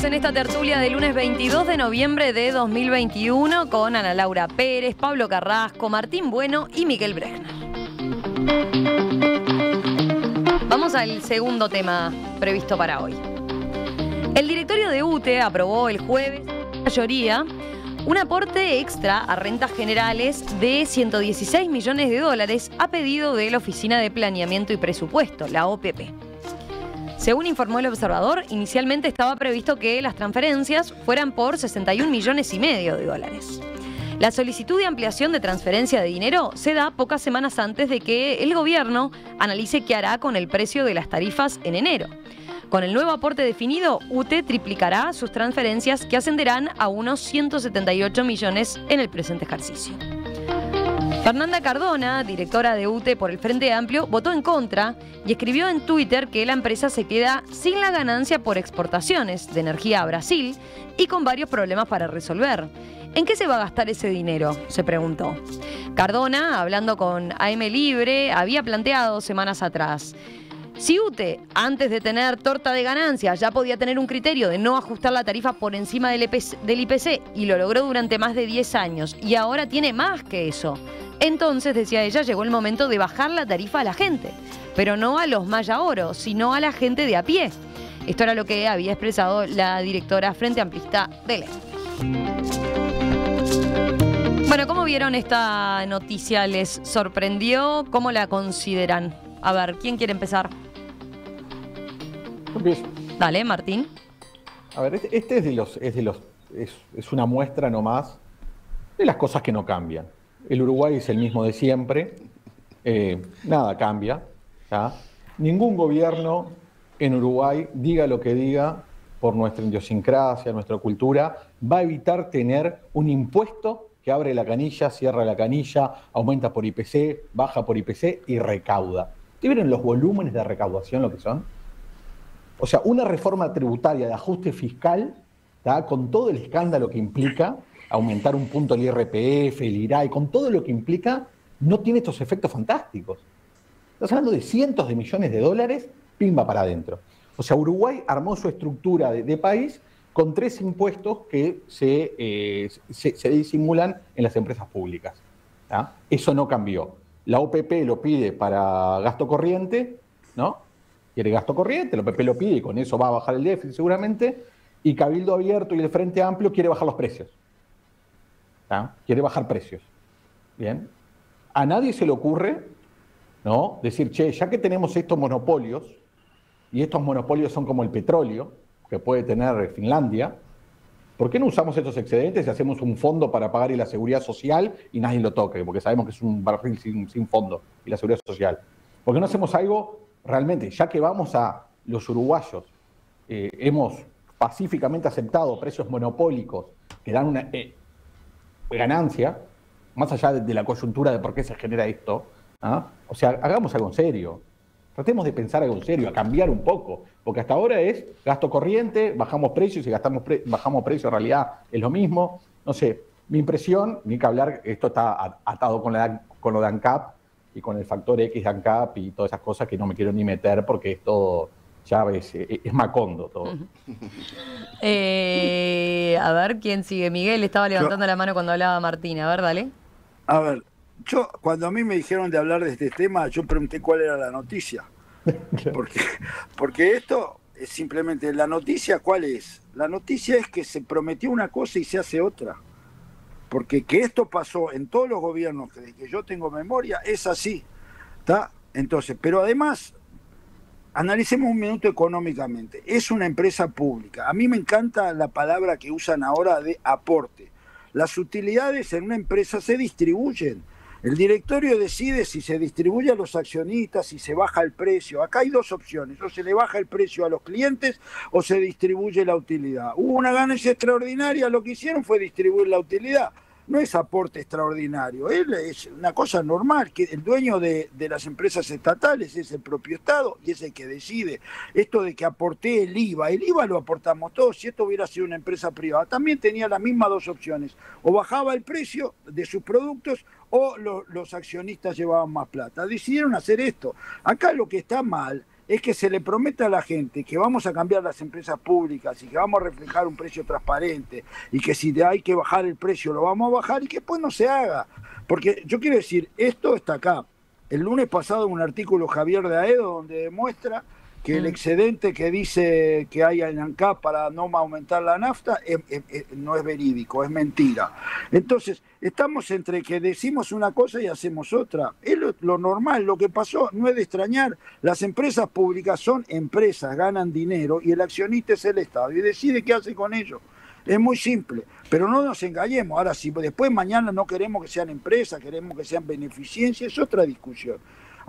en esta tertulia del lunes 22 de noviembre de 2021 con Ana Laura Pérez, Pablo Carrasco, Martín Bueno y Miguel Bregner. Vamos al segundo tema previsto para hoy. El directorio de UTE aprobó el jueves, en mayoría, un aporte extra a rentas generales de 116 millones de dólares a pedido de la Oficina de Planeamiento y Presupuesto, la OPP. Según informó el Observador, inicialmente estaba previsto que las transferencias fueran por 61 millones y medio de dólares. La solicitud de ampliación de transferencia de dinero se da pocas semanas antes de que el gobierno analice qué hará con el precio de las tarifas en enero. Con el nuevo aporte definido, UTE triplicará sus transferencias que ascenderán a unos 178 millones en el presente ejercicio. Fernanda Cardona, directora de UTE por el Frente Amplio, votó en contra y escribió en Twitter que la empresa se queda sin la ganancia por exportaciones de energía a Brasil y con varios problemas para resolver. ¿En qué se va a gastar ese dinero?, se preguntó. Cardona, hablando con AM Libre, había planteado semanas atrás: si UTE, antes de tener torta de ganancias, ya podía tener un criterio de no ajustar la tarifa por encima del IPC y lo logró durante más de 10 años y ahora tiene más que eso, entonces, decía ella, llegó el momento de bajar la tarifa a la gente, pero no a los Maya Oro, sino a la gente de a pie. Esto era lo que había expresado la directora Frente Amplista del ENTE. Bueno, ¿cómo vieron esta noticia? ¿Les sorprendió? ¿Cómo la consideran? A ver, ¿quién quiere empezar? Empiezo. Dale, Martín. A ver, este es una muestra nomás de las cosas que no cambian. El Uruguay es el mismo de siempre, nada cambia, ¿ya? Ningún gobierno en Uruguay, diga lo que diga, por nuestra idiosincrasia, nuestra cultura, va a evitar tener un impuesto que abre la canilla, cierra la canilla, aumenta por IPC, baja por IPC y recauda. ¿Ustedes vieron los volúmenes de recaudación lo que son? O sea, una reforma tributaria de ajuste fiscal, ¿tá?, con todo el escándalo que implica, aumentar un punto el IRPF, el IRAI, con todo lo que implica, no tiene estos efectos fantásticos. Estás hablando de cientos de millones de dólares, pimba para adentro. O sea, Uruguay armó su estructura de país con 3 impuestos que se disimulan en las empresas públicas, ¿tá? Eso no cambió. La OPP lo pide para gasto corriente, ¿no? Quiere gasto corriente, la OPP lo pide y con eso va a bajar el déficit seguramente, y Cabildo Abierto y el Frente Amplio quiere bajar los precios. ¿Ah? Quiere bajar precios. Bien. A nadie se le ocurre, ¿no?, decir, che, ya que tenemos estos monopolios, y estos monopolios son como el petróleo que puede tener Finlandia, ¿por qué no usamos estos excedentes y hacemos un fondo para pagar y la seguridad social y nadie lo toque? Porque sabemos que es un barril sin fondo y la seguridad social. ¿Por qué no hacemos algo realmente? Ya que vamos a los uruguayos, hemos pacíficamente aceptado precios monopólicos que dan una ganancia, más allá de la coyuntura de por qué se genera esto, ¿ah? O sea, hagamos algo en serio. Tratemos de pensar algo en serio, a cambiar un poco, porque hasta ahora es gasto corriente, bajamos precios y bajamos precios, en realidad es lo mismo. No sé, mi impresión, ni que hablar, esto está atado con lo de ANCAP y con el factor X de ANCAP y todas esas cosas que no me quiero ni meter porque es todo, ya ves, es Macondo todo. A ver, ¿quién sigue? Miguel estaba levantando la mano cuando hablaba Martín. A ver, dale. A ver, cuando a mí me dijeron de hablar de este tema, yo pregunté cuál era la noticia. Porque esto es simplemente, la noticia, ¿cuál es? La noticia es que se prometió una cosa y se hace otra. Porque que esto pasó en todos los gobiernos, desde que yo tengo memoria, es así, ¿está? Entonces, pero además, analicemos un minuto económicamente. Es una empresa pública. A mí me encanta la palabra que usan ahora de aporte. Las utilidades en una empresa se distribuyen. El directorio decide si se distribuye a los accionistas, si se baja el precio. Acá hay 2 opciones: o se le baja el precio a los clientes o se distribuye la utilidad. Hubo una ganancia extraordinaria, lo que hicieron fue distribuir la utilidad. No es aporte extraordinario, es una cosa normal, que el dueño de las empresas estatales es el propio Estado y es el que decide. Esto de que aporté el IVA lo aportamos todos. Si esto hubiera sido una empresa privada, también tenía las mismas 2 opciones: o bajaba el precio de sus productos o los accionistas llevaban más plata. Decidieron hacer esto. Acá lo que está mal es que se le prometa a la gente que vamos a cambiar las empresas públicas y que vamos a reflejar un precio transparente y que si hay que bajar el precio lo vamos a bajar y que después no se haga. Porque yo quiero decir, esto está acá. El lunes pasado un artículo Javier de Aedo donde demuestra que el excedente que dice que hay en ANCAP para no aumentar la nafta no es verídico, es mentira. Entonces, estamos entre que decimos una cosa y hacemos otra. Es lo normal, lo que pasó no es de extrañar. Las empresas públicas son empresas, ganan dinero y el accionista es el Estado y decide qué hace con ellos. Es muy simple, pero no nos engañemos. Ahora, si después mañana no queremos que sean empresas, queremos que sean beneficencia, es otra discusión.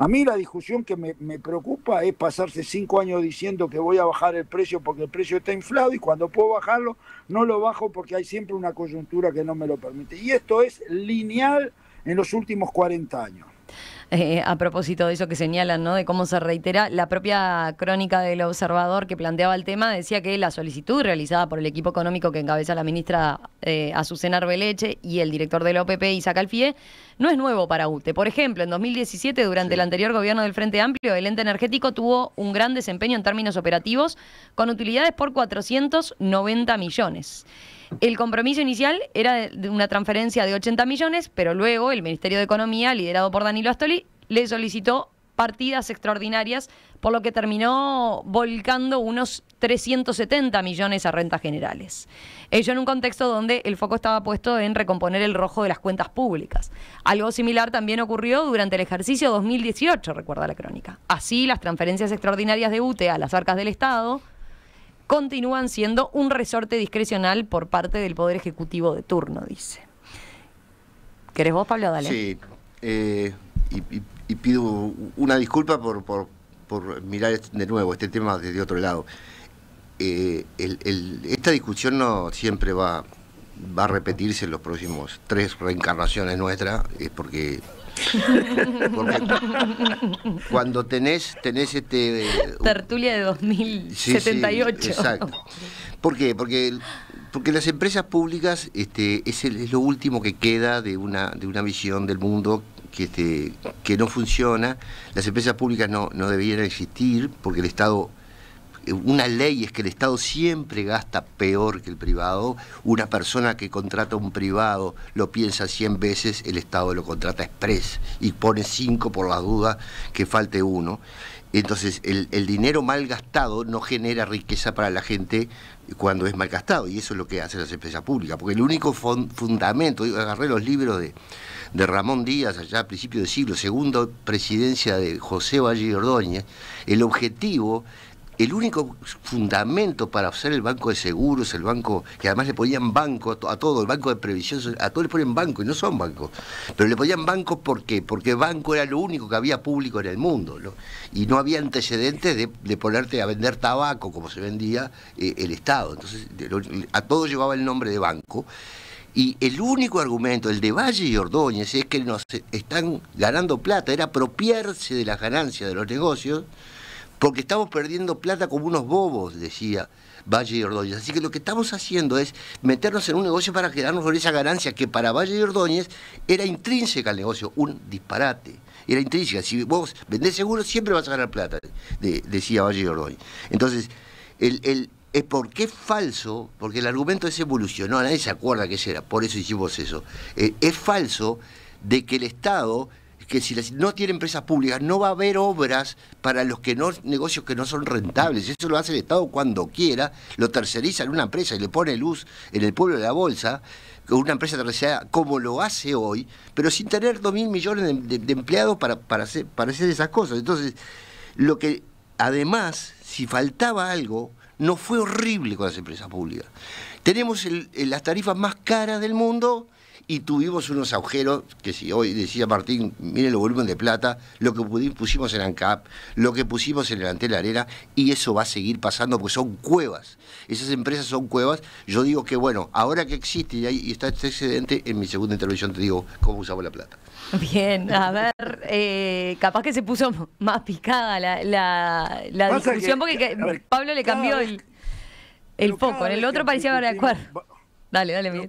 A mí la discusión que me preocupa es pasarse 5 años diciendo que voy a bajar el precio porque el precio está inflado y cuando puedo bajarlo no lo bajo porque hay siempre una coyuntura que no me lo permite. Y esto es lineal en los últimos 40 años. A propósito de eso que señalan, ¿no? De cómo se reitera, la propia crónica del Observador que planteaba el tema decía que la solicitud realizada por el equipo económico que encabeza la ministra Azucena Arbeleche y el director de la OPP, Isaac Alfie, no es nuevo para UTE. Por ejemplo, en 2017, durante el anterior gobierno del Frente Amplio, el ente energético tuvo un gran desempeño en términos operativos, con utilidades por 490 millones. El compromiso inicial era de una transferencia de 80 millones, pero luego el Ministerio de Economía, liderado por Danilo Astori, le solicitó partidas extraordinarias, por lo que terminó volcando unos 370 millones a rentas generales. Ello en un contexto donde el foco estaba puesto en recomponer el rojo de las cuentas públicas. Algo similar también ocurrió durante el ejercicio 2018, recuerda la crónica. Así, las transferencias extraordinarias de UTE a las arcas del Estado continúan siendo un resorte discrecional por parte del Poder Ejecutivo de turno, dice. ¿Querés vos, Pablo? Dale. Sí, y pido una disculpa por mirar de nuevo este tema desde otro lado. Esta discusión no siempre va a repetirse en los próximos 3 reencarnaciones nuestras, porque cuando tenés tertulia de 2078. Sí, exacto. ¿Por qué? Porque las empresas públicas es lo último que queda de una visión del mundo que no funciona. Las empresas públicas no debieran existir porque el Estado... Una ley es que el Estado siempre gasta peor que el privado. Una persona que contrata a un privado lo piensa 100 veces, el Estado lo contrata express y pone 5 por la duda que falte 1. Entonces el dinero mal gastado no genera riqueza para la gente cuando es mal gastado, y eso es lo que hacen las empresas públicas, porque el único fundamento, agarré los libros de Ramón Díaz allá a principios del siglo, segunda presidencia de José Valle Ordóñez, el objetivo... El único fundamento para hacer el banco de seguros, el banco, que además le ponían banco a todo, el banco de previsión, a todo le ponen banco, y no son bancos, pero le ponían banco ¿por qué? Porque banco era lo único que había público en el mundo, ¿no? Y no había antecedentes de ponerte a vender tabaco como se vendía el Estado. Entonces a todo llevaba el nombre de banco. Y el único argumento, el de Valle y Ordóñez, es que nos están ganando plata, era apropiarse de las ganancias de los negocios, porque estamos perdiendo plata como unos bobos, decía Valle y Ordóñez. Así que lo que estamos haciendo es meternos en un negocio para quedarnos con esa ganancia que para Valle y Ordóñez era intrínseca al negocio, un disparate. Era intrínseca. Si vos vendés seguro, siempre vas a ganar plata, decía Valle y Ordóñez. Entonces, ¿por qué es falso? Porque el argumento es evolucionó, nadie se acuerda que ese era, por eso hicimos eso. Es falso de que el Estado... que si no tiene empresas públicas no va a haber obras para negocios que no son rentables. Eso lo hace el Estado cuando quiera, lo terceriza en una empresa y le pone luz en el pueblo de la bolsa, una empresa tercerizada como lo hace hoy, pero sin tener 2.000 millones de empleados para hacer esas cosas. Entonces, lo que además, si faltaba algo, no fue horrible con las empresas públicas. Tenemos las tarifas más caras del mundo, y tuvimos unos agujeros que, si hoy decía Martín, miren el volumen de plata, lo que pusimos en ANCAP, lo que pusimos en el Antel Arena, y eso va a seguir pasando porque son cuevas. Esas empresas son cuevas. Yo digo que, bueno, ahora que existe y está este excedente, en mi segunda intervención te digo cómo usamos la plata. Bien, a ver, capaz que se puso más picada la discusión porque Pablo le cambió el foco. En el otro parecía haber de acuerdo. Dale, Pero Miguel.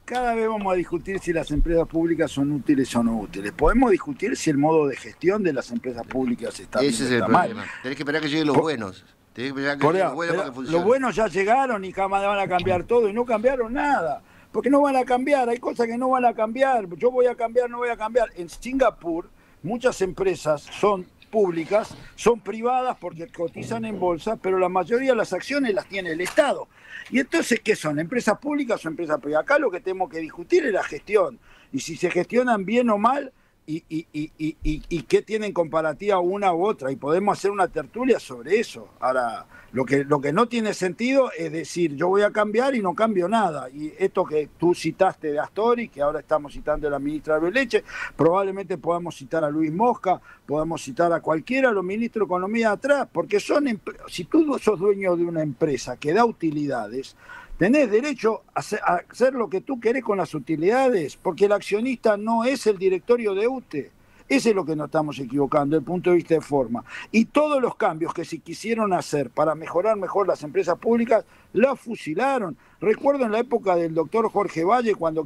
cada vez vamos a discutir si las empresas públicas son útiles o no útiles. Podemos discutir si el modo de gestión de las empresas públicas está bien Ese o es el está problema. mal. Tenés que esperar que lleguen los buenos. Tenés que esperar que Por lleguen eso, los buenos para que pero funcione. los buenos ya llegaron y jamás van a cambiar todo y no cambiaron nada. Porque no van a cambiar, hay cosas que no van a cambiar. Yo voy a cambiar, no voy a cambiar. En Singapur muchas empresas son públicas, son privadas porque cotizan en bolsa, pero la mayoría de las acciones las tiene el Estado. Y entonces, ¿qué son? ¿Empresas públicas o empresas privadas? Acá lo que tenemos que discutir es la gestión. Y si se gestionan bien o mal, y qué tienen comparativa una u otra. Y podemos hacer una tertulia sobre eso. Ahora, lo que no tiene sentido es decir, yo voy a cambiar y no cambio nada. Y esto que tú citaste de Astori, que ahora estamos citando a la ministra Beleche, probablemente podamos citar a Luis Mosca, podamos citar a cualquiera de los ministros de Economía de atrás, porque si tú sos dueño de una empresa que da utilidades, tenés derecho a hacer lo que tú querés con las utilidades, porque el accionista no es el directorio de UTE. Ese es lo que nos estamos equivocando desde el punto de vista de forma. Y todos los cambios que se quisieron hacer para mejorar mejor las empresas públicas, las fusilaron. Recuerdo en la época del doctor Jorge Valle, cuando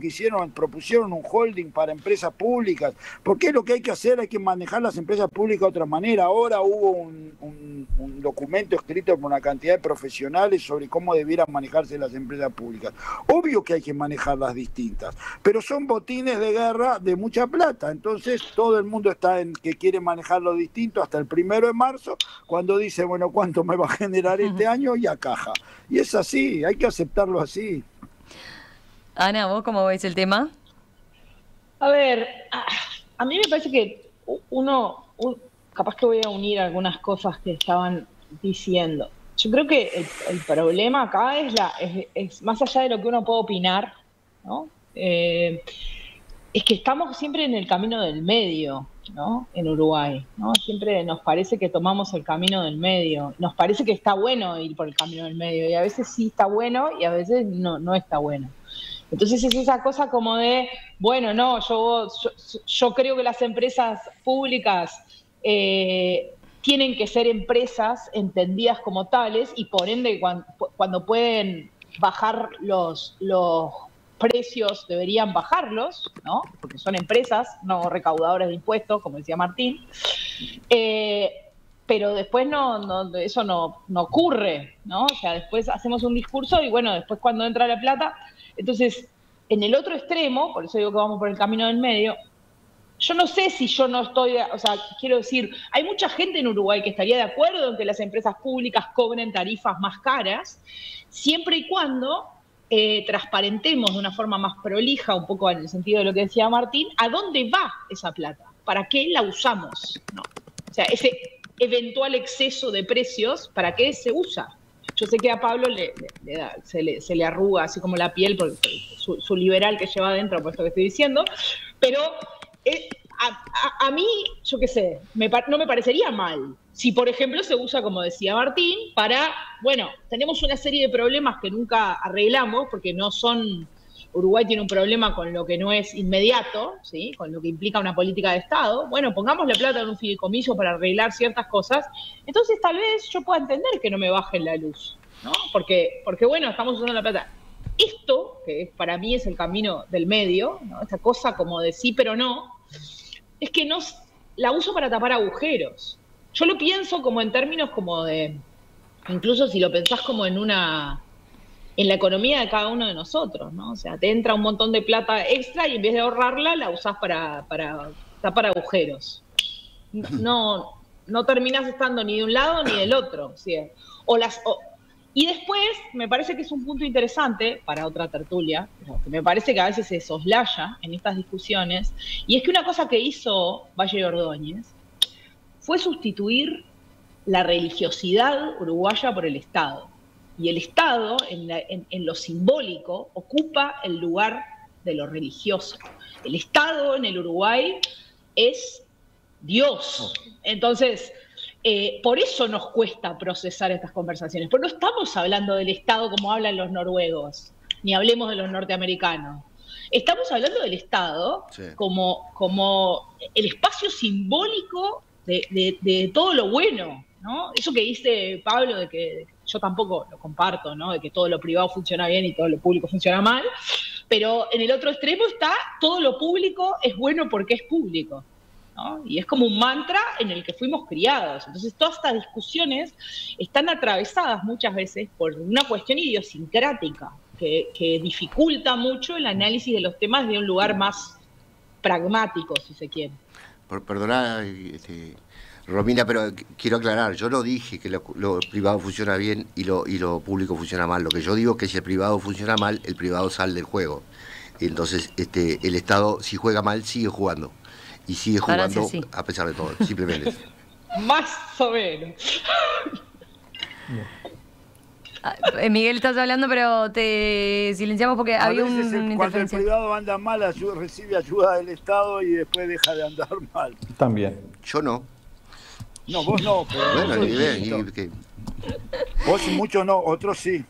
propusieron un holding para empresas públicas. Porque es lo que hay que hacer, hay que manejar las empresas públicas de otra manera. Ahora hubo un documento escrito por una cantidad de profesionales sobre cómo debieran manejarse las empresas públicas. Obvio que hay que manejarlas distintas, pero son botines de guerra de mucha plata. Entonces todo el mundo está en que quiere manejarlo distinto hasta el 1 de marzo, cuando dice, bueno, ¿cuánto me va a generar este año? Y a caja. Y es así, hay que aceptarlo así. Ana, ¿vos cómo ves el tema? A ver, a mí me parece que capaz que voy a unir algunas cosas que estaban diciendo. Yo creo que el problema acá es más allá de lo que uno puede opinar, ¿no? Es que estamos siempre en el camino del medio, ¿no? En Uruguay, ¿no? Siempre nos parece que tomamos el camino del medio. Nos parece que está bueno ir por el camino del medio, y a veces sí está bueno y a veces no está bueno. Entonces es esa cosa como de, bueno, no, yo creo que las empresas públicas tienen que ser empresas entendidas como tales, y por ende cuando pueden bajar los precios deberían bajarlos, ¿no? Porque son empresas, no recaudadoras de impuestos, como decía Martín. Pero después eso no ocurre, ¿no? O sea, después hacemos un discurso y bueno, después cuando entra la plata. Entonces, en el otro extremo, por eso digo que vamos por el camino del medio, yo no sé si yo no estoy, o sea, quiero decir, hay mucha gente en Uruguay que estaría de acuerdo en que las empresas públicas cobren tarifas más caras, siempre y cuando transparentemos de una forma más prolija, un poco en el sentido de lo que decía Martín, ¿a dónde va esa plata? ¿Para qué la usamos? ¿No? O sea, ese eventual exceso de precios, ¿para qué se usa? Yo sé que a Pablo se le arruga así como la piel por su liberal que lleva adentro, por esto que estoy diciendo, pero a mí, yo qué sé, no me parecería mal si, por ejemplo, se usa, como decía Martín, bueno, tenemos una serie de problemas que nunca arreglamos, porque Uruguay tiene un problema con lo que no es inmediato, ¿sí? Con lo que implica una política de Estado. Bueno, pongamos la plata en un fideicomiso para arreglar ciertas cosas. Entonces, tal vez yo pueda entender que no me bajen la luz, ¿no? Porque bueno, estamos usando la plata. Esto, que para mí es el camino del medio, ¿no? Esta cosa como de sí pero no, es que la uso para tapar agujeros. Yo lo pienso como en términos como de, incluso si lo pensás como en la economía de cada uno de nosotros, ¿no? O sea, te entra un montón de plata extra y en vez de ahorrarla, la usás para tapar agujeros. No terminás estando ni de un lado ni del otro, ¿sí? Y después, me parece que es un punto interesante para otra tertulia, que me parece que a veces se soslaya en estas discusiones, y es que una cosa que hizo Valle de Ordóñez fue sustituir la religiosidad uruguaya por el Estado. Y el Estado, en lo simbólico, ocupa el lugar de lo religioso. El Estado en el Uruguay es Dios. Entonces, por eso nos cuesta procesar estas conversaciones. Pero no estamos hablando del Estado como hablan los noruegos, ni hablemos de los norteamericanos. Estamos hablando del Estado, sí, como el espacio simbólico de todo lo bueno, ¿no? Eso que dice Pablo de que yo tampoco lo comparto, ¿no? De que todo lo privado funciona bien y todo lo público funciona mal, pero en el otro extremo está todo lo público es bueno porque es público, ¿no? Y es como un mantra en el que fuimos criados. Entonces todas estas discusiones están atravesadas muchas veces por una cuestión idiosincrática que dificulta mucho el análisis de los temas de un lugar más pragmático, si se quiere. Perdoná, Romina, pero quiero aclarar, yo no dije que lo privado funciona bien y lo público funciona mal. Lo que yo digo es que si el privado funciona mal, el privado sale del juego. Entonces, el Estado, si juega mal, sigue jugando. Y sigue jugando sí, a pesar de todo, simplemente eso. Más o menos. Miguel, estás hablando, pero te silenciamos porque había una interferencia. Cuando el privado anda mal, recibe ayuda del Estado y después deja de andar mal. También. Yo no. No, vos no, pero bueno, vos y muchos no, otros sí.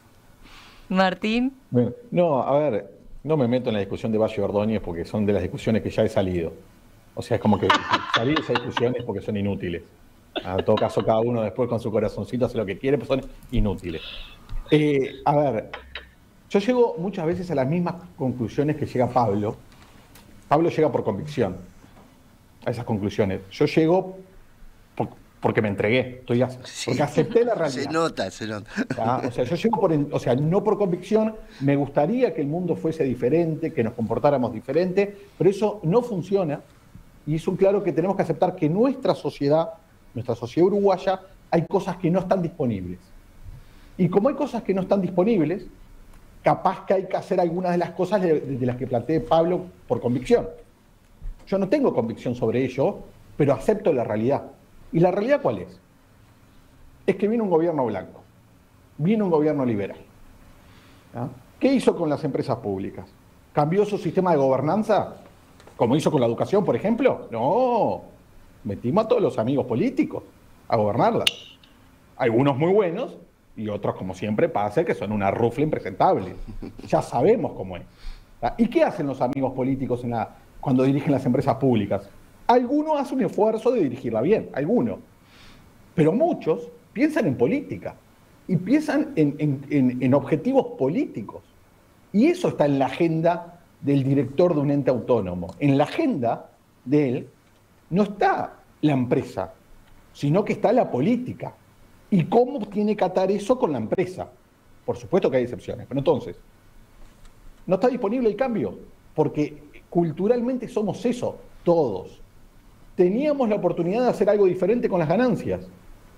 Martín. Bueno, no, a ver, no me meto en la discusión de Valle Ordóñez porque son de las discusiones que ya he salido. O sea, es como que salir de esas discusiones porque son inútiles. En todo caso, cada uno después con su corazoncito hace lo que quiere, pues son inútiles. A ver, yo llego muchas veces a las mismas conclusiones que llega Pablo. Pablo llega por convicción a esas conclusiones. Yo llego porque me entregué, porque acepté la realidad. Se nota. O sea, yo llego no por convicción, me gustaría que el mundo fuese diferente, que nos comportáramos diferente, pero eso no funciona y es un claro que tenemos que aceptar que nuestra sociedad uruguaya, hay cosas que no están disponibles. Y como hay cosas que no están disponibles, capaz que hay que hacer algunas de las cosas de las que planteé Pablo por convicción. Yo no tengo convicción sobre ello, pero acepto la realidad. ¿Y la realidad cuál es? Es que viene un gobierno blanco, viene un gobierno liberal. ¿Ah? ¿Qué hizo con las empresas públicas? ¿Cambió su sistema de gobernanza? ¿Como hizo con la educación, por ejemplo? No, metimos a todos los amigos políticos a gobernarlas. Algunos muy buenos y otros, como siempre pasa, que son una rufla impresentable. Ya sabemos cómo es. ¿Ah? ¿Y qué hacen los amigos políticos cuando dirigen las empresas públicas? Algunos hacen un esfuerzo de dirigirla bien, algunos. Pero muchos piensan en política y piensan en objetivos políticos. Y eso está en la agenda del director de un ente autónomo. En la agenda de él no está la empresa, sino que está la política. ¿Y cómo tiene que atar eso con la empresa? Por supuesto que hay excepciones, pero entonces, no está disponible el cambio, porque culturalmente somos eso, todos. Teníamos la oportunidad de hacer algo diferente con las ganancias.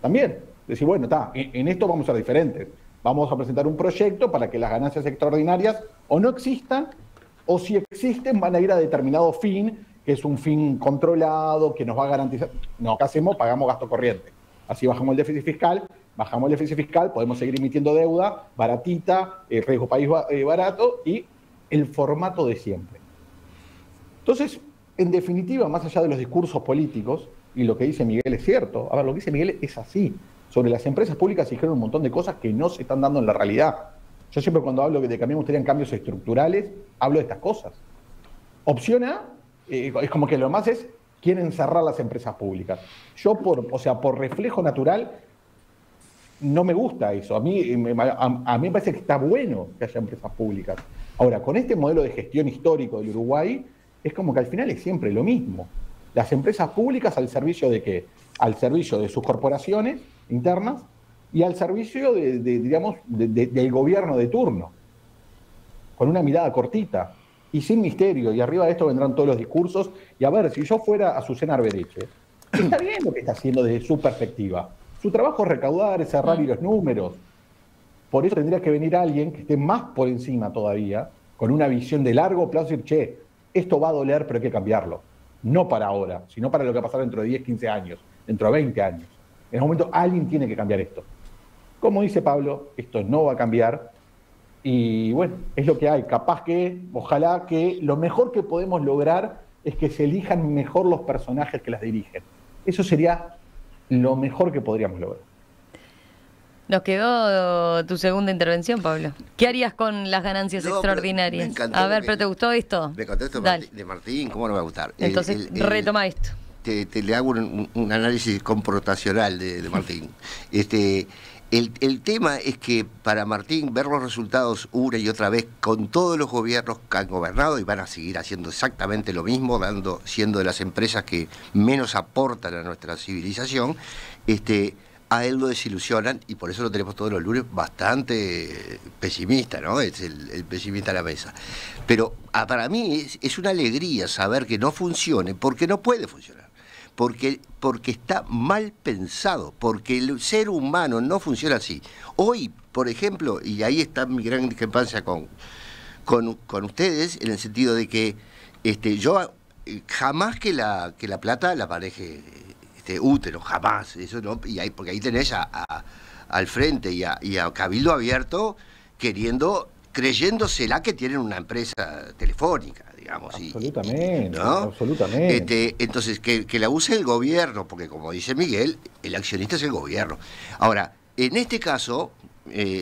También, decir, bueno, en esto vamos a ser diferentes. Vamos a presentar un proyecto para que las ganancias extraordinarias o no existan, o si existen van a ir a determinado fin, que es un fin controlado, que nos va a garantizar. No, ¿qué hacemos? Pagamos gasto corriente. Así bajamos el déficit fiscal, podemos seguir emitiendo deuda baratita, riesgo país barato y el formato de siempre. Entonces, en definitiva, más allá de los discursos políticos, y lo que dice Miguel es cierto, a ver, lo que dice Miguel es así. Sobre las empresas públicas se dijeron un montón de cosas que no se están dando en la realidad. Yo siempre cuando hablo de que a mí me gustarían cambios estructurales, hablo de estas cosas. Opción A, es como que lo más es, quieren cerrar las empresas públicas. Yo, por reflejo natural, no me gusta eso. A mí me parece que está bueno que haya empresas públicas. Ahora, con este modelo de gestión histórico del Uruguay, es como que al final es siempre lo mismo. Las empresas públicas al servicio de ¿qué? Al servicio de sus corporaciones internas y al servicio del gobierno de turno, con una mirada cortita y sin misterio, y arriba de esto vendrán todos los discursos, y a ver, si yo fuera Azucena Arbereche, está bien lo que está haciendo desde su perspectiva, su trabajo es recaudar, es cerrar y los números, por eso tendría que venir alguien que esté más por encima todavía, con una visión de largo plazo y decir, che, esto va a doler, pero hay que cambiarlo, no para ahora, sino para lo que va a pasar dentro de 10, 15 años, dentro de 20 años. En ese momento alguien tiene que cambiar esto. Como dice Pablo, esto no va a cambiar y bueno, es lo que hay. Capaz que, ojalá que lo mejor que podemos lograr es que se elijan mejor los personajes que las dirigen. Eso sería lo mejor que podríamos lograr. Nos quedó tu segunda intervención, Pablo. ¿Qué harías con las ganancias extraordinarias? A ver, ¿pero te gustó esto? Me contó esto de Martín, ¿cómo no me va a gustar? Entonces, retoma esto. Le hago un análisis comportacional de Martín. El tema es que para Martín ver los resultados una y otra vez con todos los gobiernos que han gobernado y van a seguir haciendo exactamente lo mismo, siendo de las empresas que menos aportan a nuestra civilización, a él lo desilusionan y por eso lo tenemos todos los lunes bastante pesimista, ¿no? Es el pesimista a la mesa. Pero para mí es una alegría saber que no funcione porque no puede funcionar. Porque está mal pensado, porque el ser humano no funciona así. Hoy, por ejemplo, y ahí está mi gran discrepancia con ustedes, en el sentido de que yo jamás que la plata la maneje útero, jamás, eso no, porque ahí tenés al frente y a Cabildo Abierto creyéndosela que tienen una empresa telefónica, digamos. Absolutamente, ¿no? Absolutamente. Entonces, que la use el gobierno, porque como dice Miguel, el accionista es el gobierno. Ahora, en este caso,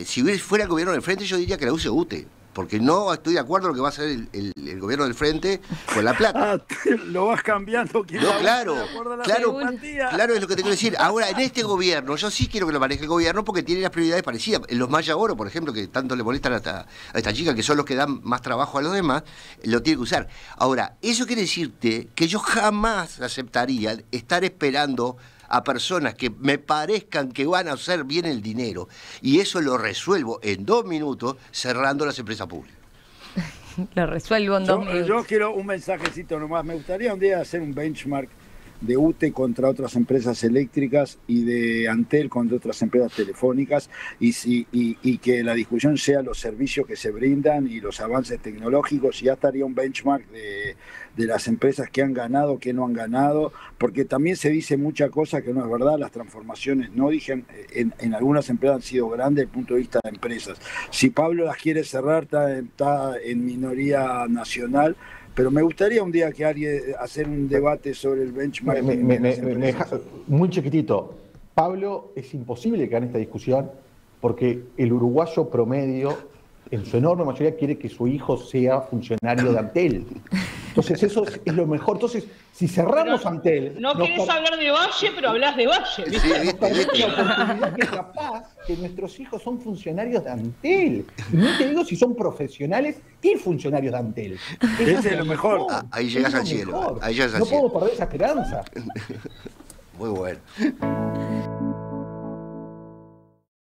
si fuera el gobierno del frente, yo diría que la use UTE, porque no estoy de acuerdo con lo que va a hacer el gobierno del frente con la plata. Lo vas cambiando. No, claro, es lo que te quiero decir. Ahora, en este gobierno, yo sí quiero que lo maneje el gobierno porque tiene las prioridades parecidas. En los Maya Oro, por ejemplo, que tanto le molestan a esta chica, que son los que dan más trabajo a los demás, lo tiene que usar. Ahora, eso quiere decirte que yo jamás aceptaría estar esperando a personas que me parezcan que van a hacer bien el dinero, y eso lo resuelvo en 2 minutos cerrando las empresas públicas. Lo resuelvo en 2 minutos. Yo quiero un mensajecito nomás. Me gustaría un día hacer un benchmark de UTE contra otras empresas eléctricas y de Antel contra otras empresas telefónicas y que la discusión sea los servicios que se brindan y los avances tecnológicos, y ya estaría un benchmark de las empresas que han ganado, que no han ganado, porque también se dice mucha cosa que no es verdad. Las transformaciones, no dije, en algunas empresas han sido grandes desde el punto de vista de empresas. Si Pablo las quiere cerrar, está en minoría nacional. Pero me gustaría un día que alguien hacer un debate sobre el benchmark. Muy chiquitito. Pablo, es imposible que gane esta discusión porque el uruguayo promedio, en su enorme mayoría, quiere que su hijo sea funcionario de Antel. Entonces eso es lo mejor. Entonces, si cerramos Antel... No querés hablar de Valle, pero hablas de Valle. ¿Viste? Sí, nos permite la oportunidad que capaz que nuestros hijos son funcionarios de Antel. Y no te digo si son profesionales y funcionarios de Antel. Ese es lo mejor. Ahí llegas al cielo. No puedo perder esa esperanza. Muy bueno.